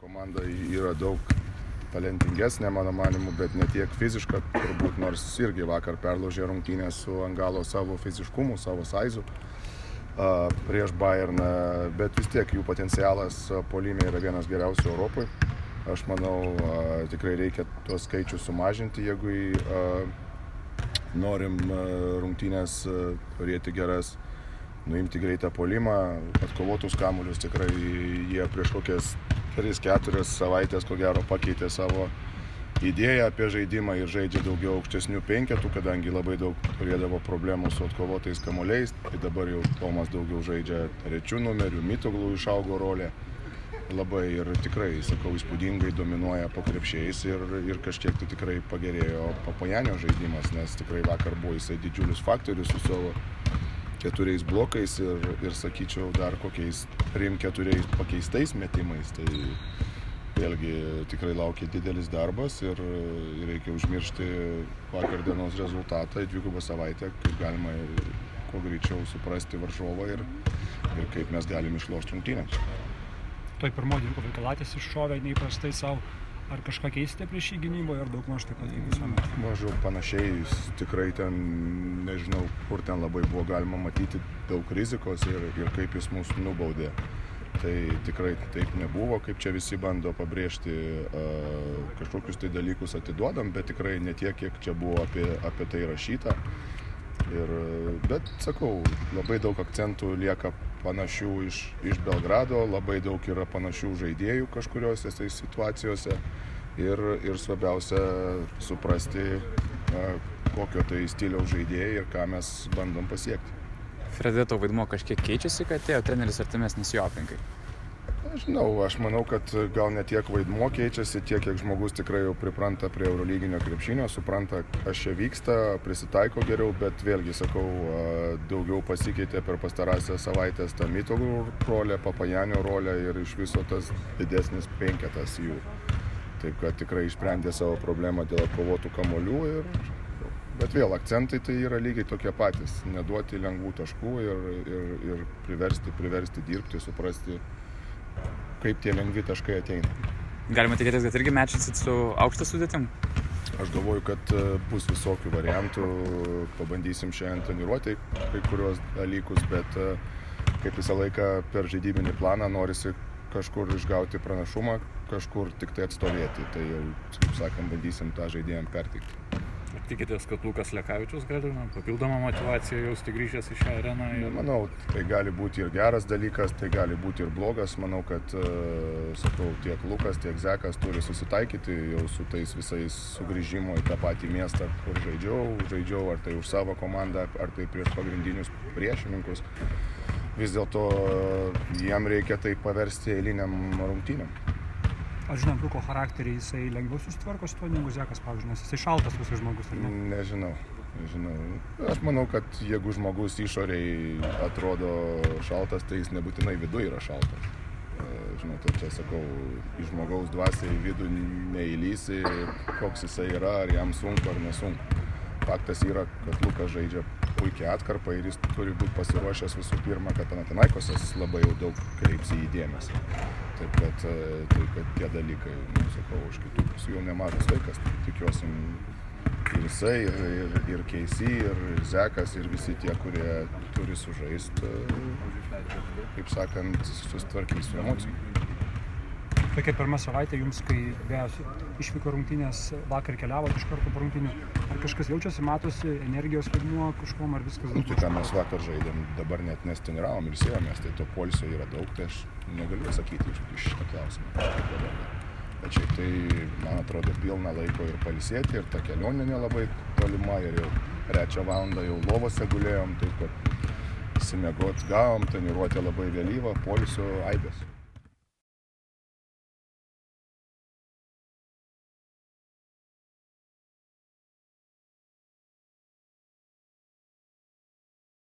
Komanda yra daug talentingesnė, mano manimu, bet ne tiek fiziška, turbūt, nors irgi vakar perlaužė rungtynės su Angalo savo fiziškumu, savo saizu prieš Bayerną, bet vis tiek jų potencialas puolime yra vienas geriausių Europoje. Aš manau, tikrai reikia tuos skaičius sumažinti, jeigu norim rungtynės turėti geras, nuimti greitą puolimą, atkovotus kamuolius. Tikrai jie prieš kokias 3-4 savaitės ko gero pakeitė savo idėją apie žaidimą ir žaidžia daugiau aukštesnių penketų, kadangi labai daug turėdavo problemų su atkovotais kamuoliais. Tai dabar jau Tomas daugiau žaidžia trečių numerių, Mitoglų išaugo rolė labai ir tikrai, sakau, įspūdingai dominuoja po krepšiais ir kažkiek tai tikrai pagerėjo Papajanio žaidimas, nes tikrai vakar buvo jisai didžiulis faktorius su savo 4 blokais ir sakyčiau dar kokiais 3-4 pakeistais metimais. Tai vėlgi tikrai laukia didelis darbas ir reikia užmiršti vakar dienos rezultatą, dvigubą savaitę, kaip galima kuo greičiau suprasti varžovą ir kaip mes galim išlošti rungtynes. Toj pirmoji dvikovai Kalatės iššovė neįprastai savo. Ar kažką keisite prieš jį gynyboje, ar daug maž taip pat kaip visuomet? Mažiau panašiai, tikrai ten, nežinau, kur ten labai buvo galima matyti daug rizikos ir kaip jis mus nubaudė. Tai tikrai taip nebuvo, kaip čia visi bando pabrėžti, kažkokius tai dalykus atiduodam, bet tikrai ne tiek, kiek čia buvo apie tai rašyta. Bet sakau, labai daug akcentų lieka panašių iš Belgrado, labai daug yra panašių žaidėjų kažkuriuose situacijose ir svarbiausia suprasti, kokio tai stiliaus žaidėjai ir ką mes bandom pasiekti. Fredeto vaidmuo kažkiek keičiasi, kad atėjo treneris artimesnis jo aplinkai? Aš manau, kad gal ne tiek vaidmuo keičiasi, tiek kiek žmogus tikrai jau pripranta prie eurolyginio krepšinio, supranta, kas čia vyksta, prisitaiko geriau, bet vėlgi, sakau, daugiau pasikeitė per pastarąsias savaitės ta Mitoglų rolė, Papajanio rolė ir iš viso tas didesnis penketas jų. Taip, kad tikrai išsprendė savo problemą dėl atkovotų kamuolių bet vėl akcentai tai yra lygiai tokie patys, neduoti lengvų taškų ir priversti dirbti, suprasti, kaip tie lengvi taškai ateina. Galima tikėtis, kad irgi mečinsit su aukšta sudėtim? Aš galvoju, kad bus visokių variantų, pabandysim šiandien treniruoti kai kurios dalykus, bet kaip visą laiką per žaidybinį planą norisi kažkur išgauti pranašumą, kažkur tik tai atstovėti. Tai jau, kaip sakant, bandysim tą žaidėjam perteikti. Ar tikitės, kad Lukas Lekavičius gali papildomą motyvaciją jausti grįžęs į šią areną? Manau, tai gali būti ir geras dalykas, tai gali būti ir blogas. Manau, kad sakau, tiek Lukas, tiek Zekas turi susitaikyti jau su tais visais sugrįžimo į tą patį miestą, kur žaidžiau, ar tai už savo komandą, ar tai prieš pagrindinius priešininkus. Vis dėlto jam reikia tai paversti eiliniam rungtynėm. Aš žinant Luko charakterį, jisai lengviau susitvarko su to negu Zekas, pavyzdžiui, nes jisai šaltas visas žmogus, ar ne? Nežinau. Aš manau, kad jeigu žmogus išoriai atrodo šaltas, tai jis nebūtinai viduje yra šaltas. Žinote, čia sakau, iš žmogaus dvasiai į vidų neįlysi, koks jisai yra, ar jam sunku ar nesunku. Faktas yra, kad Lukas žaidžia puikiai atkarpą ir jis turi būti pasiruošęs visų pirma, kad Panathinaikosas labai jau daug kreips į jį dėmesį. Taip kad tie dalykai, sakau, už kitų pusių jau nemažas laikas, tikiuosi ir jisai, ir Keisy, ir Zekas, ir visi tie, kurie turi sužaist, kaip sakant, susitvarkys su emocijom. Tokia pirma savaitė jums, kai išvyko rungtynės, vakar keliavot iš karto po rungtynių, ar kažkas jaučiasi, matosi, energijos vaidmuo kažkuom, ar viskas? Tai ką mes vakar žaidėm, dabar net nesteniravom ir sėjomės, tai to poilsio yra daug, tai aš negaliu atsakyti iš šitą klausimą. Bet šiaip tai, man atrodo, pilna laiko ir pailsėti, ir ta kelionė nelabai tolima, ir jau 3 valandą jau lovose gulėjom, taip kad išsimiegot gavom, treniruotė labai vėlyva, poilsio aibės.